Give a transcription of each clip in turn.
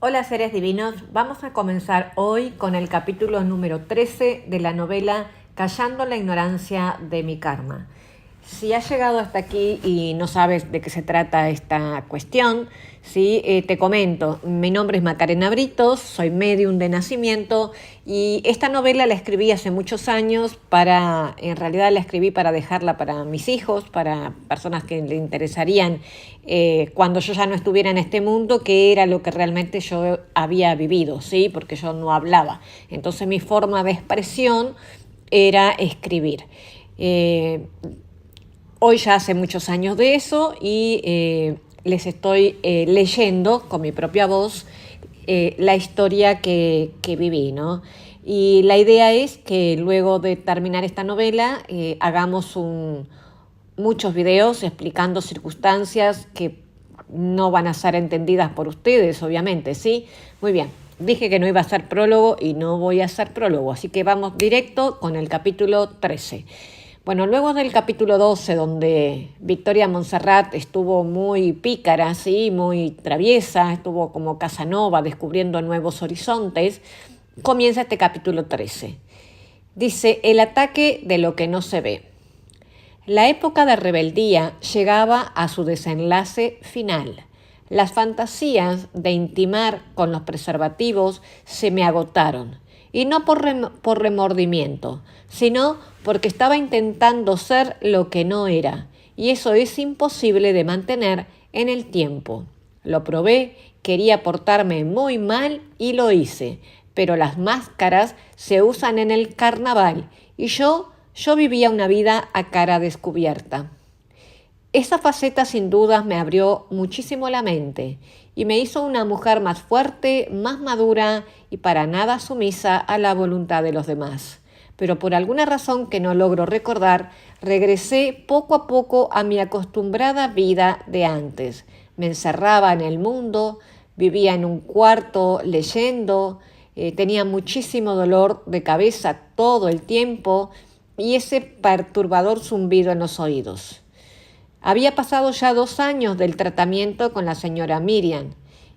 Hola seres divinos, vamos a comenzar hoy con el capítulo número 13 de la novela Callando la ignorancia de mi karma. Si has llegado hasta aquí y no sabes de qué se trata esta cuestión, ¿sí? Te comento, mi nombre es Macarena Britos, soy medium de nacimiento y esta novela la escribí hace muchos años en realidad la escribí para dejarla para mis hijos, para personas que le interesarían cuando yo ya no estuviera en este mundo, que era lo que realmente yo había vivido, ¿sí? Porque yo no hablaba. Entonces mi forma de expresión era escribir. Hoy ya hace muchos años de eso y les estoy leyendo con mi propia voz la historia que viví, ¿no? Y la idea es que luego de terminar esta novela hagamos muchos videos explicando circunstancias que no van a ser entendidas por ustedes, obviamente, ¿sí? Muy bien, dije que no iba a hacer prólogo y no voy a hacer prólogo, así que vamos directo con el capítulo 13. Bueno, luego del capítulo 12, donde Victoria Montserrat estuvo muy pícara, ¿sí? Muy traviesa, estuvo como Casanova descubriendo nuevos horizontes, comienza este capítulo 13. Dice, el ataque de lo que no se ve. La época de rebeldía llegaba a su desenlace final. Las fantasías de intimar con los preservativos se me agotaron, y no por remordimiento, sino porque estaba intentando ser lo que no era, y eso es imposible de mantener en el tiempo. Lo probé, quería portarme muy mal y lo hice, pero las máscaras se usan en el carnaval y yo vivía una vida a cara descubierta. Esa faceta sin dudas me abrió muchísimo la mente y me hizo una mujer más fuerte, más madura y para nada sumisa a la voluntad de los demás. Pero por alguna razón que no logro recordar, regresé poco a poco a mi acostumbrada vida de antes. Me encerraba en el mundo, vivía en un cuarto leyendo, tenía muchísimo dolor de cabeza todo el tiempo y ese perturbador zumbido en los oídos. Había pasado ya 2 años del tratamiento con la señora Miriam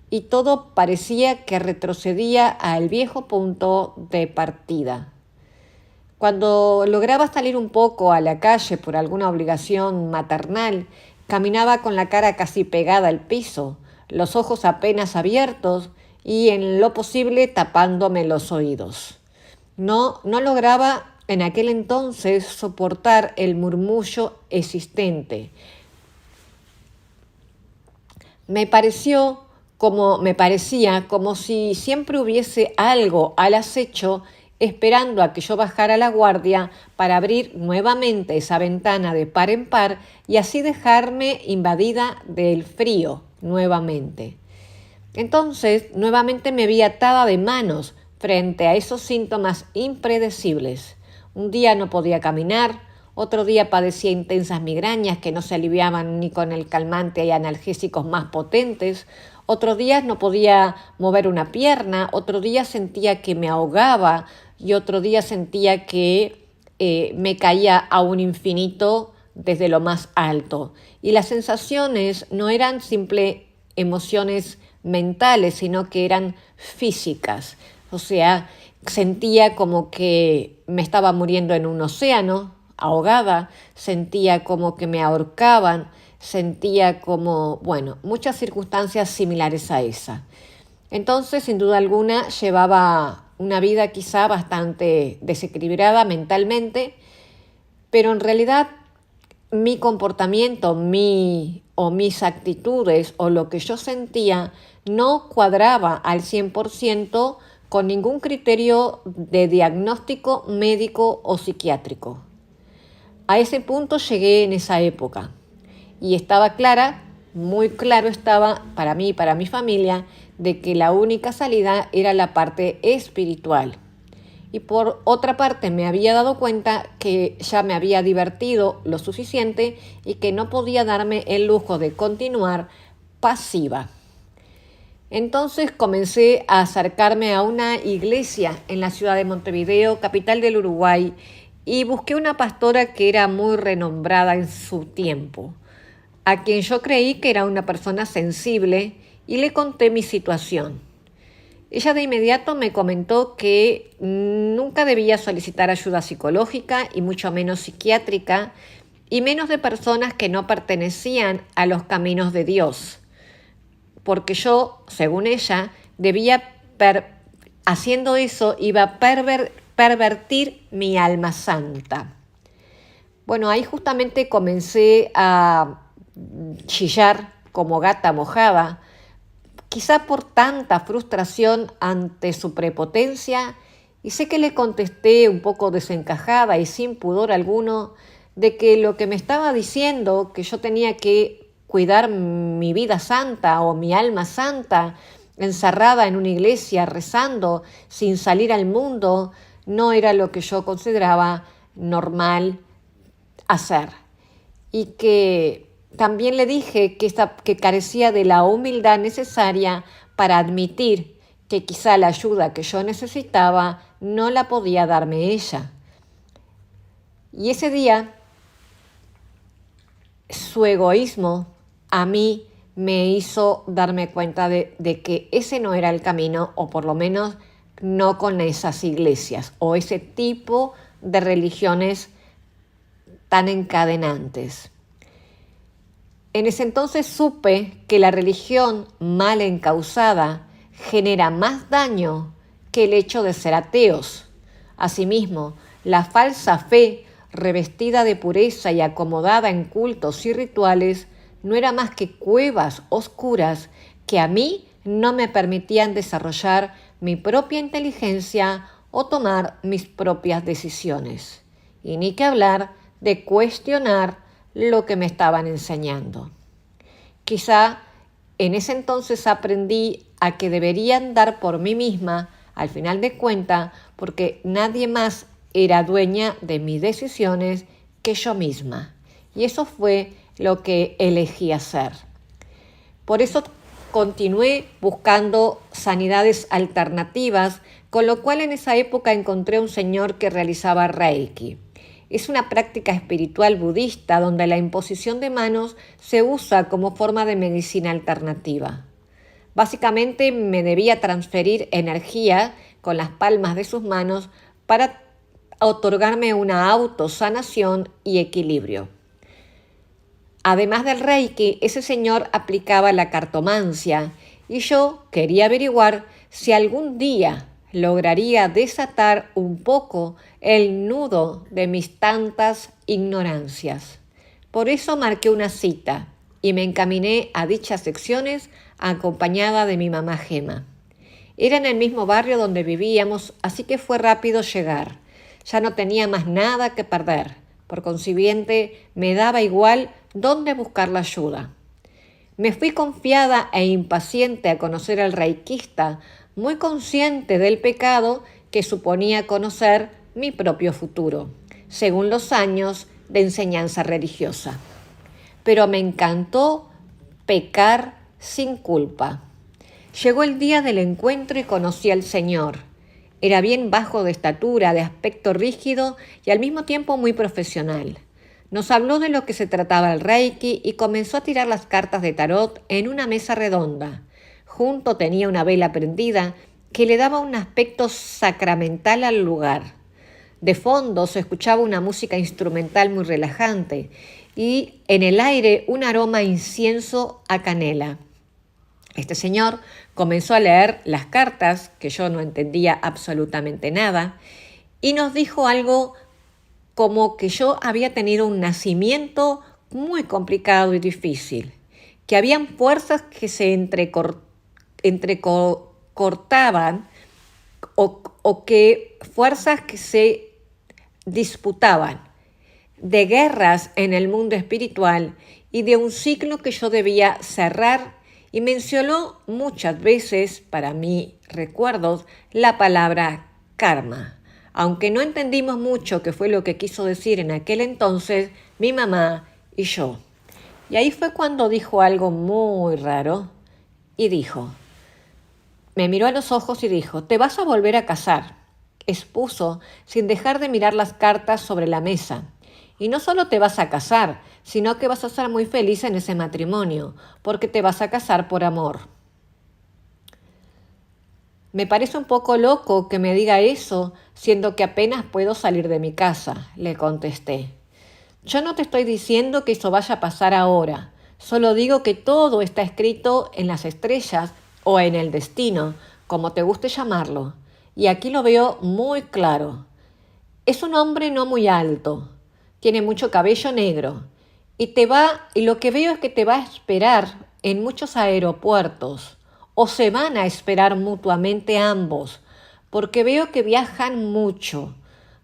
y todo parecía que retrocedía al viejo punto de partida. Cuando lograba salir un poco a la calle por alguna obligación maternal, caminaba con la cara casi pegada al piso, los ojos apenas abiertos y en lo posible tapándome los oídos. No lograba en aquel entonces soportar el murmullo existente. Me parecía como si siempre hubiese algo al acecho esperando a que yo bajara la guardia para abrir nuevamente esa ventana de par en par y así dejarme invadida del frío nuevamente. Entonces, nuevamente me vi atada de manos frente a esos síntomas impredecibles. Un día no podía caminar, otro día padecía intensas migrañas que no se aliviaban ni con el calmante y analgésicos más potentes, otros días no podía mover una pierna, otro día sentía que me ahogaba y otro día sentía que me caía a un infinito desde lo más alto. Y las sensaciones no eran simples emociones mentales, sino que eran físicas. O sea, sentía como que me estaba muriendo en un océano, ahogada, sentía como que me ahorcaban, sentía como, bueno, muchas circunstancias similares a esa. Entonces, sin duda alguna, llevaba una vida quizá bastante desequilibrada mentalmente, pero en realidad mi comportamiento, mis actitudes o lo que yo sentía no cuadraba al 100% con ningún criterio de diagnóstico médico o psiquiátrico. A ese punto llegué en esa época y estaba clara, muy claro estaba para mí y para mi familia, de que la única salida era la parte espiritual. Y por otra parte me había dado cuenta que ya me había divertido lo suficiente y que no podía darme el lujo de continuar pasiva. Entonces comencé a acercarme a una iglesia en la ciudad de Montevideo, capital del Uruguay, y busqué una pastora que era muy renombrada en su tiempo, a quien yo creí que era una persona sensible y le conté mi situación. Ella de inmediato me comentó que nunca debía solicitar ayuda psicológica y mucho menos psiquiátrica, y menos de personas que no pertenecían a los caminos de Dios, porque yo, según ella, haciendo eso iba a pervertir mi alma santa. Bueno, ahí justamente comencé a chillar como gata mojada, quizá por tanta frustración ante su prepotencia, y sé que le contesté un poco desencajada y sin pudor alguno de que lo que me estaba diciendo, que yo tenía que cuidar mi vida santa o mi alma santa, encerrada en una iglesia rezando sin salir al mundo, no era lo que yo consideraba normal hacer. Y que también le dije que carecía de la humildad necesaria para admitir que quizá la ayuda que yo necesitaba no la podía darme ella. Y ese día, su egoísmo a mí me hizo darme cuenta de que ese no era el camino, o por lo menos no con esas iglesias o ese tipo de religiones tan encadenantes. En ese entonces supe que la religión mal encausada genera más daño que el hecho de ser ateos. Asimismo, la falsa fe, revestida de pureza y acomodada en cultos y rituales, no era más que cuevas oscuras que a mí no me permitían desarrollar mi propia inteligencia o tomar mis propias decisiones. Y ni que hablar de cuestionar lo que me estaban enseñando. Quizá en ese entonces aprendí a que debería andar por mí misma, al final de cuentas, porque nadie más era dueña de mis decisiones que yo misma. Y eso fue lo que elegí hacer. Por eso continué buscando sanidades alternativas, con lo cual en esa época encontré un señor que realizaba Reiki. Es una práctica espiritual budista donde la imposición de manos se usa como forma de medicina alternativa. Básicamente me debía transferir energía con las palmas de sus manos para otorgarme una autosanación y equilibrio. Además del Reiki, ese señor aplicaba la cartomancia y yo quería averiguar si algún día lograría desatar un poco el nudo de mis tantas ignorancias. Por eso marqué una cita y me encaminé a dichas secciones acompañada de mi mamá Gema. Era en el mismo barrio donde vivíamos, así que fue rápido llegar. Ya no tenía más nada que perder. Por consiguiente, me daba igual dónde buscar la ayuda. Me fui confiada e impaciente a conocer al reikista, muy consciente del pecado que suponía conocer mi propio futuro, según los años de enseñanza religiosa. Pero me encantó pecar sin culpa. Llegó el día del encuentro y conocí al Señor. Era bien bajo de estatura, de aspecto rígido y al mismo tiempo muy profesional. Nos habló de lo que se trataba el Reiki y comenzó a tirar las cartas de tarot en una mesa redonda. Junto tenía una vela prendida que le daba un aspecto sacramental al lugar. De fondo se escuchaba una música instrumental muy relajante y en el aire un aroma a incienso a canela. Este señor comenzó a leer las cartas, que yo no entendía absolutamente nada, y nos dijo algo como que yo había tenido un nacimiento muy complicado y difícil, que habían fuerzas que se entrecortaban o que fuerzas que se disputaban, de guerras en el mundo espiritual y de un ciclo que yo debía cerrar, y mencionó muchas veces, para mí recuerdos, la palabra karma. Aunque no entendimos mucho qué fue lo que quiso decir en aquel entonces mi mamá y yo. Y ahí fue cuando dijo algo muy raro y me miró a los ojos y dijo: «Te vas a volver a casar», expuso sin dejar de mirar las cartas sobre la mesa. «Y no solo te vas a casar, sino que vas a ser muy feliz en ese matrimonio, porque te vas a casar por amor». Me parece un poco loco que me diga eso, siendo que apenas puedo salir de mi casa, le contesté. Yo no te estoy diciendo que eso vaya a pasar ahora, solo digo que todo está escrito en las estrellas o en el destino, como te guste llamarlo, y aquí lo veo muy claro. Es un hombre no muy alto, tiene mucho cabello negro, y lo que veo es que te va a esperar en muchos aeropuertos, o se van a esperar mutuamente ambos, porque veo que viajan mucho.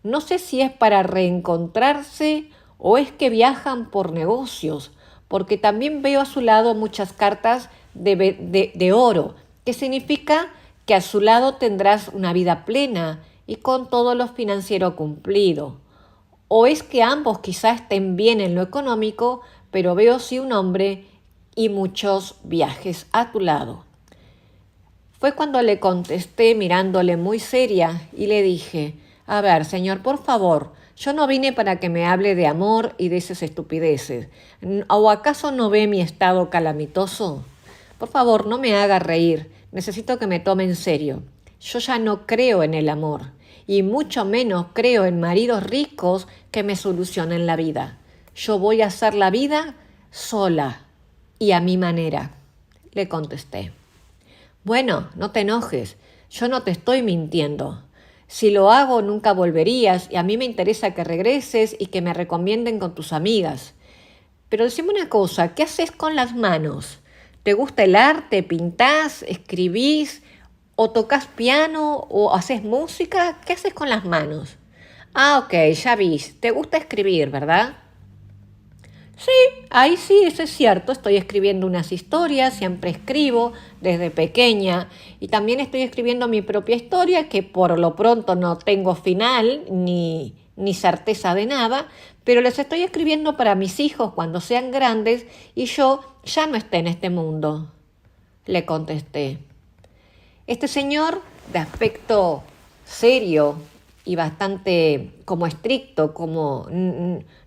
No sé si es para reencontrarse o es que viajan por negocios, porque también veo a su lado muchas cartas de oro, que significa que a su lado tendrás una vida plena y con todo lo financiero cumplido. O es que ambos quizás estén bien en lo económico, pero veo sí un hombre y muchos viajes a tu lado. Fue cuando le contesté mirándole muy seria y le dije, a ver, señor, por favor, yo no vine para que me hable de amor y de esas estupideces. ¿O acaso no ve mi estado calamitoso? Por favor, no me haga reír. Necesito que me tome en serio. Yo ya no creo en el amor, y mucho menos creo en maridos ricos que me solucionen la vida. Yo voy a hacer la vida sola y a mi manera, le contesté. Bueno, no te enojes, yo no te estoy mintiendo. Si lo hago nunca volverías y a mí me interesa que regreses y que me recomienden con tus amigas. Pero decime una cosa, ¿qué haces con las manos? ¿Te gusta el arte? ¿Pintás? ¿Escribís? ¿O tocas piano? ¿O haces música? ¿Qué haces con las manos? Ah, ok, ya vi. Te gusta escribir, ¿verdad? Sí, ahí sí, eso es cierto. Estoy escribiendo unas historias, siempre escribo desde pequeña. Y también estoy escribiendo mi propia historia, que por lo pronto no tengo final ni certeza de nada, pero les estoy escribiendo para mis hijos cuando sean grandes y yo ya no esté en este mundo, le contesté. Este señor, de aspecto serio y bastante como estricto, como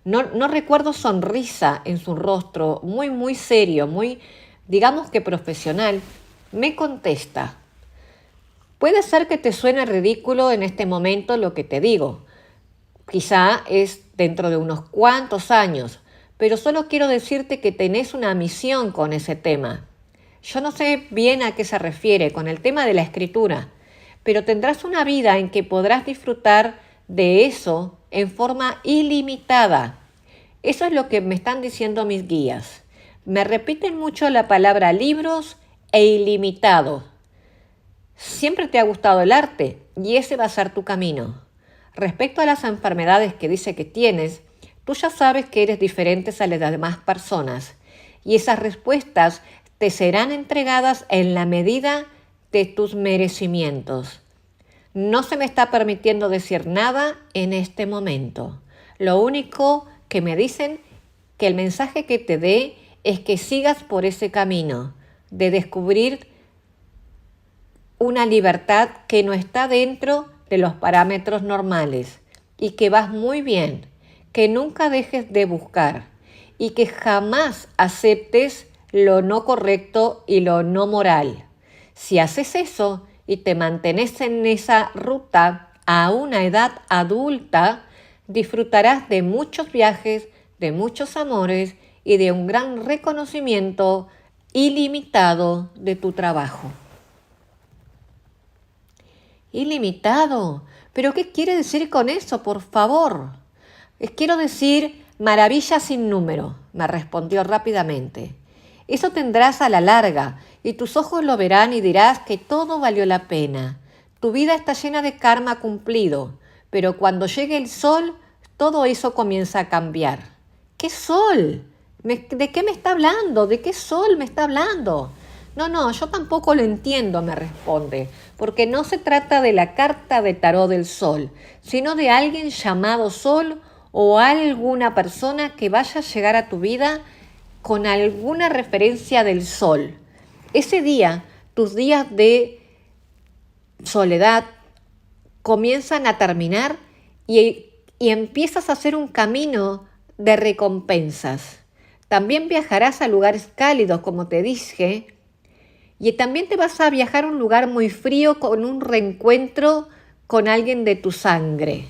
no recuerdo sonrisa en su rostro, muy serio, muy, digamos que profesional, me contesta. Puede ser que te suene ridículo en este momento lo que te digo. Quizá es dentro de unos cuantos años, pero solo quiero decirte que tenés una misión con ese tema. Yo no sé bien a qué se refiere con el tema de la escritura, pero tendrás una vida en que podrás disfrutar de eso en forma ilimitada. Eso es lo que me están diciendo mis guías. Me repiten mucho la palabra libros e ilimitado. Siempre te ha gustado el arte y ese va a ser tu camino. Respecto a las enfermedades que dice que tienes, tú ya sabes que eres diferente a las demás personas y esas respuestas te serán entregadas en la medida de tus merecimientos. No se me está permitiendo decir nada en este momento. Lo único que me dicen que el mensaje que te dé es que sigas por ese camino de descubrir una libertad que no está dentro de los parámetros normales y que vas muy bien, que nunca dejes de buscar y que jamás aceptes lo no correcto y lo no moral. Si haces eso y te mantienes en esa ruta a una edad adulta, disfrutarás de muchos viajes, de muchos amores y de un gran reconocimiento ilimitado de tu trabajo. Ilimitado. ¿Pero qué quiere decir con eso, por favor? Quiero decir maravilla sin número, me respondió rápidamente. Eso tendrás a la larga, y tus ojos lo verán y dirás que todo valió la pena. Tu vida está llena de karma cumplido, pero cuando llegue el sol, todo eso comienza a cambiar. ¿Qué sol? ¿De qué me está hablando? ¿De qué sol me está hablando? No, yo tampoco lo entiendo, me responde, porque no se trata de la carta de tarot del sol, sino de alguien llamado sol o alguna persona que vaya a llegar a tu vida con alguna referencia del sol. Ese día, tus días de soledad comienzan a terminar y empiezas a hacer un camino de recompensas. También viajarás a lugares cálidos, como te dije, Y también te vas a viajar a un lugar muy frío con un reencuentro con alguien de tu sangre.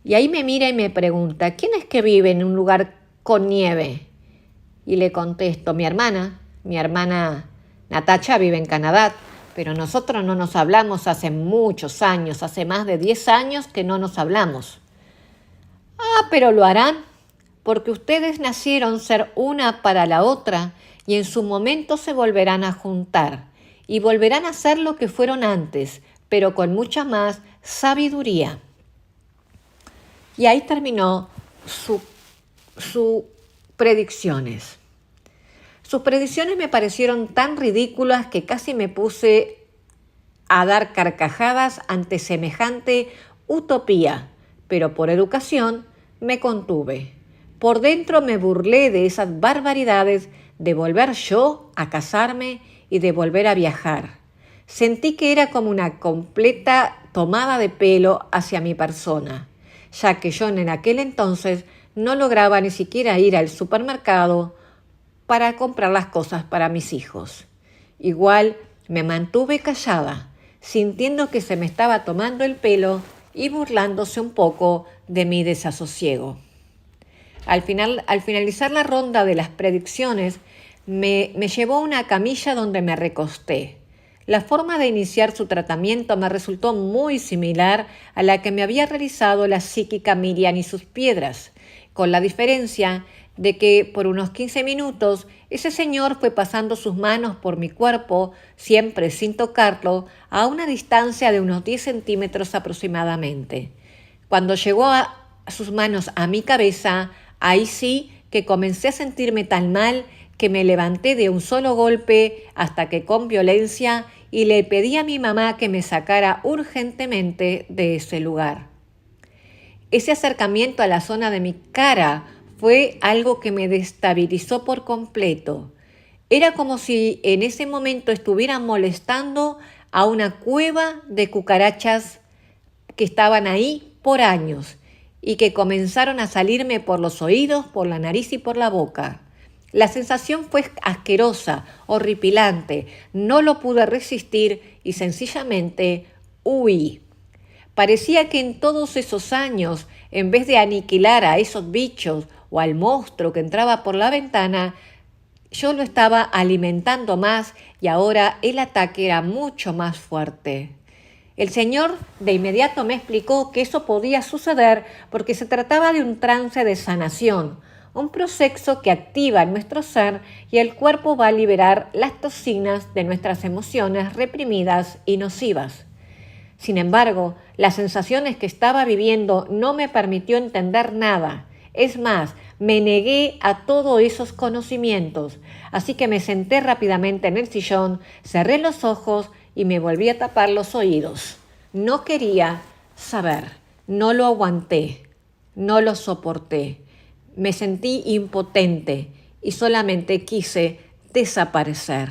Y ahí me mira y me pregunta, ¿quién es que vive en un lugar con nieve? Y le contesto, mi hermana Natacha vive en Canadá, pero nosotros no nos hablamos hace muchos años, hace más de 10 años que no nos hablamos. Ah, pero lo harán, porque ustedes nacieron ser una para la otra y en su momento se volverán a juntar y volverán a ser lo que fueron antes, pero con mucha más sabiduría. Y ahí terminó sus predicciones. Sus predicciones me parecieron tan ridículas que casi me puse a dar carcajadas ante semejante utopía, pero por educación me contuve. Por dentro me burlé de esas barbaridades de volver yo a casarme y de volver a viajar. Sentí que era como una completa tomada de pelo hacia mi persona, ya que yo en aquel entonces no lograba ni siquiera ir al supermercado para comprar las cosas para mis hijos. Igual me mantuve callada, sintiendo que se me estaba tomando el pelo y burlándose un poco de mi desasosiego. Al finalizar la ronda de las predicciones, me llevó a una camilla donde me recosté. La forma de iniciar su tratamiento me resultó muy similar a la que me había realizado la psíquica Miriam y sus piedras, con la diferencia de que por unos 15 minutos ese señor fue pasando sus manos por mi cuerpo, siempre sin tocarlo, a una distancia de unos 10 centímetros aproximadamente. Cuando llegó sus manos a mi cabeza, ahí sí que comencé a sentirme tan mal que me levanté de un solo golpe hasta que con violencia y le pedí a mi mamá que me sacara urgentemente de ese lugar. Ese acercamiento a la zona de mi cara fue algo que me destabilizó por completo. Era como si en ese momento estuvieran molestando a una cueva de cucarachas que estaban ahí por años y que comenzaron a salirme por los oídos, por la nariz y por la boca. La sensación fue asquerosa, horripilante, no lo pude resistir y sencillamente huí. Parecía que en todos esos años, en vez de aniquilar a esos bichos o al monstruo que entraba por la ventana, yo lo estaba alimentando más y ahora el ataque era mucho más fuerte. El señor de inmediato me explicó que eso podía suceder porque se trataba de un trance de sanación, un proceso que activa nuestro ser y el cuerpo va a liberar las toxinas de nuestras emociones reprimidas y nocivas. Sin embargo, las sensaciones que estaba viviendo no me permitió entender nada. Es más, me negué a todos esos conocimientos, así que me senté rápidamente en el sillón, cerré los ojos y me volví a tapar los oídos. No quería saber, no lo aguanté, no lo soporté. Me sentí impotente y solamente quise desaparecer.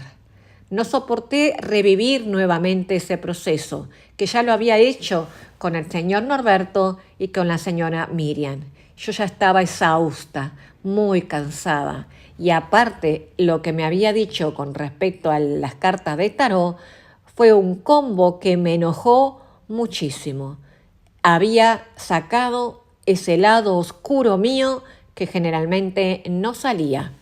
No soporté revivir nuevamente ese proceso, que ya lo había hecho con el señor Norberto y con la señora Miriam. Yo ya estaba exhausta, muy cansada, y aparte lo que me había dicho con respecto a las cartas de tarot fue un combo que me enojó muchísimo. Había sacado ese lado oscuro mío que generalmente no salía.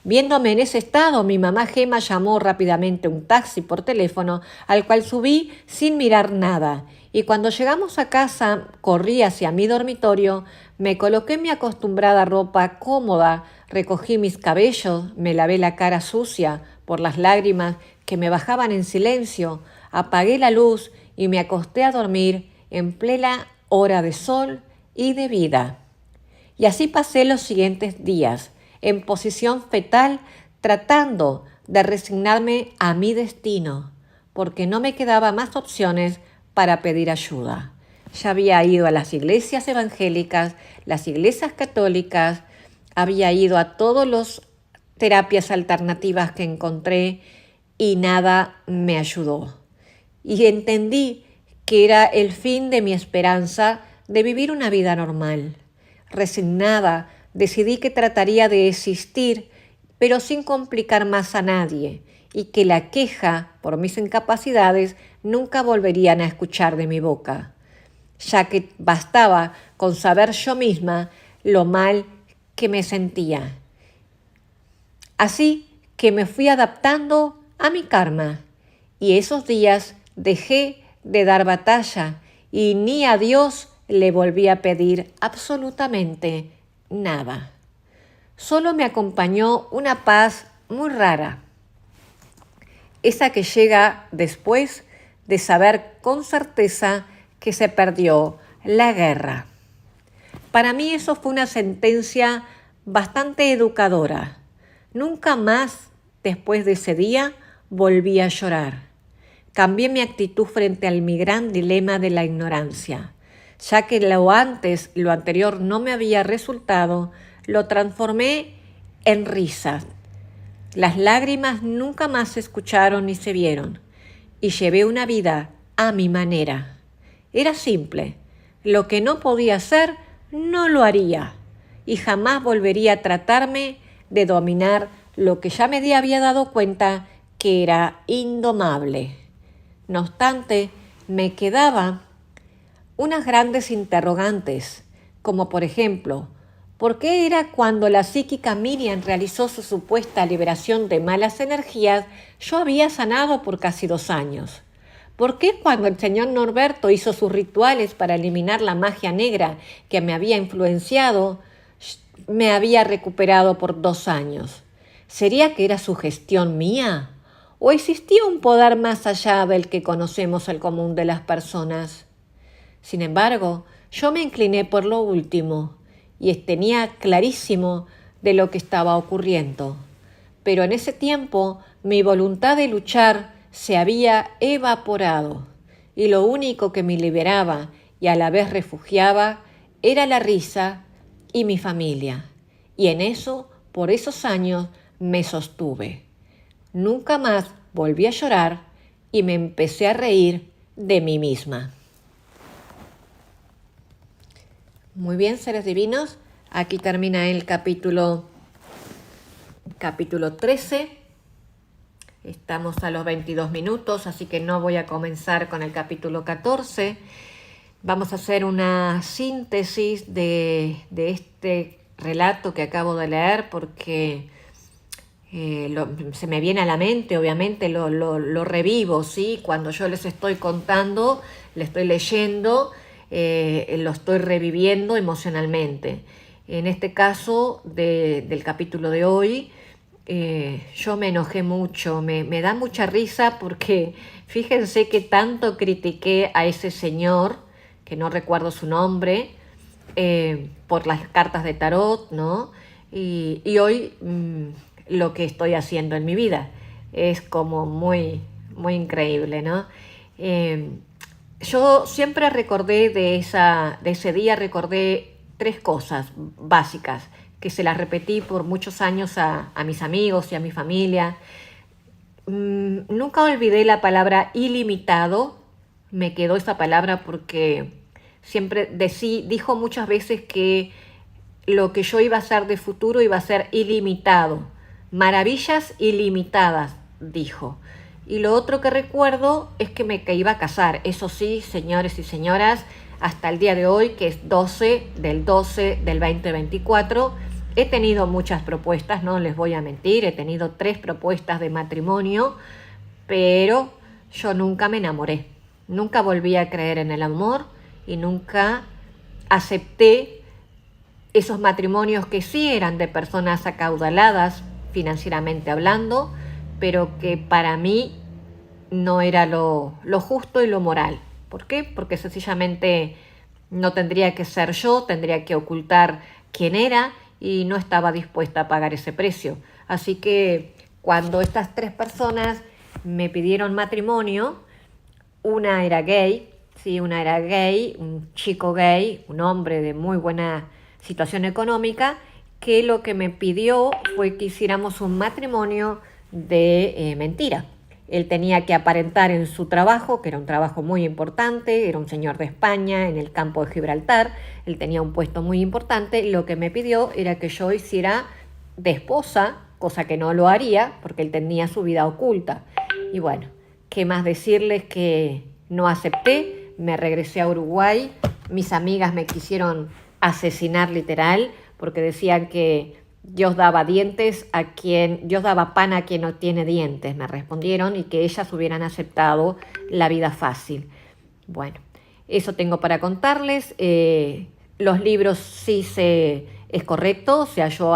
Viéndome en ese estado, mi mamá Gema llamó rápidamente un taxi por teléfono, al cual subí sin mirar nada. Y cuando llegamos a casa, corrí hacia mi dormitorio, me coloqué mi acostumbrada ropa cómoda, recogí mis cabellos, me lavé la cara sucia por las lágrimas que me bajaban en silencio, apagué la luz y me acosté a dormir en plena hora de sol y de vida. Y así pasé los siguientes días, en posición fetal, tratando de resignarme a mi destino, porque no me quedaba más opciones para pedir ayuda. Ya había ido a las iglesias evangélicas, las iglesias católicas, había ido a todas las terapias alternativas que encontré y nada me ayudó. Y entendí que era el fin de mi esperanza de vivir una vida normal. Resignada, decidí que trataría de existir, pero sin complicar más a nadie, y que la queja por mis incapacidades nunca volverían a escuchar de mi boca, ya que bastaba con saber yo misma lo mal que me sentía. Así que me fui adaptando a mi karma y esos días dejé de dar batalla y ni a Dios le volví a pedir absolutamente nada. Solo me acompañó una paz muy rara, esa que llega después de saber con certeza que se perdió la guerra. Para mí eso fue una sentencia bastante educadora. Nunca más, después de ese día, volví a llorar. Cambié mi actitud frente al mi gran dilema de la ignorancia, ya que lo anterior no me había resultado, lo transformé en risas. Las lágrimas nunca más se escucharon ni se vieron, y llevé una vida a mi manera. Era simple. Lo que no podía hacer, no lo haría, y jamás volvería a tratarme de dominar lo que ya me había dado cuenta que era indomable. No obstante, me quedaban unas grandes interrogantes, como por ejemplo, ¿por qué era cuando la psíquica Miriam realizó su supuesta liberación de malas energías, yo había sanado por casi 2 años? ¿Por qué cuando el señor Norberto hizo sus rituales para eliminar la magia negra que me había influenciado, me había recuperado por 2 años? ¿Sería que era sugestión mía? ¿O existía un poder más allá del que conocemos al común de las personas? Sin embargo, yo me incliné por lo último y tenía clarísimo de lo que estaba ocurriendo. Pero en ese tiempo mi voluntad de luchar se había evaporado y lo único que me liberaba y a la vez refugiaba era la risa y mi familia. Y en eso, por esos años, me sostuve. Nunca más volví a llorar y me empecé a reír de mí misma. Muy bien, seres divinos, aquí termina el capítulo 13. Estamos a los 22 minutos, así que no voy a comenzar con el capítulo 14. Vamos a hacer una síntesis de este relato que acabo de leer porque se me viene a la mente, obviamente lo revivo, ¿sí? Cuando yo les estoy contando, le estoy leyendo, lo estoy reviviendo emocionalmente. En este caso del capítulo de hoy, yo me enojé mucho, me da mucha risa porque fíjense que tanto critiqué a ese señor, que no recuerdo su nombre, por las cartas de tarot, ¿no? Y hoy lo que estoy haciendo en mi vida es como muy, muy increíble, ¿no? Yo siempre recordé de ese día, recordé 3 cosas básicas que se las repetí por muchos años a mis amigos y a mi familia. Nunca olvidé la palabra ilimitado, me quedó esa palabra porque siempre dijo muchas veces que lo que yo iba a hacer de futuro iba a ser ilimitado, maravillas ilimitadas, dijo. Y lo otro que recuerdo es que iba a casar, eso sí, señores y señoras, hasta el día de hoy, que es 12 del 2024, he tenido muchas propuestas, no les voy a mentir, he tenido 3 propuestas de matrimonio, pero yo nunca me enamoré, nunca volví a creer en el amor y nunca acepté esos matrimonios que sí eran de personas acaudaladas financieramente hablando, pero que para mí no era lo justo y lo moral. ¿Por qué? Porque sencillamente no tendría que ser yo, tendría que ocultar quién era y no estaba dispuesta a pagar ese precio. Así que cuando estas 3 personas me pidieron matrimonio, una era gay, sí, un chico gay, un hombre de muy buena situación económica, que lo que me pidió fue que hiciéramos un matrimonio de mentira. Él tenía que aparentar en su trabajo, que era un trabajo muy importante, era un señor de España en el campo de Gibraltar, él tenía un puesto muy importante, lo que me pidió era que yo hiciera de esposa cosa que no lo haría porque él tenía su vida oculta. Y bueno, ¿qué más decirles? Que no acepté, me regresé a Uruguay, mis amigas me quisieron asesinar literal porque decían que Dios daba Dios daba pan a quien no tiene dientes, me respondieron, y que ellas hubieran aceptado la vida fácil. Bueno, eso tengo para contarles. Los libros es correcto, se halló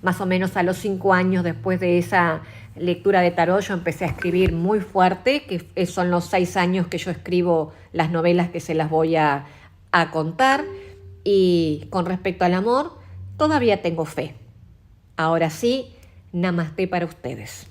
más o menos a los 5 años después de esa lectura de tarot. Yo empecé a escribir muy fuerte, que son los 6 años que yo escribo las novelas que se las voy a contar. Y con respecto al amor, todavía tengo fe. Ahora sí, namaste para ustedes.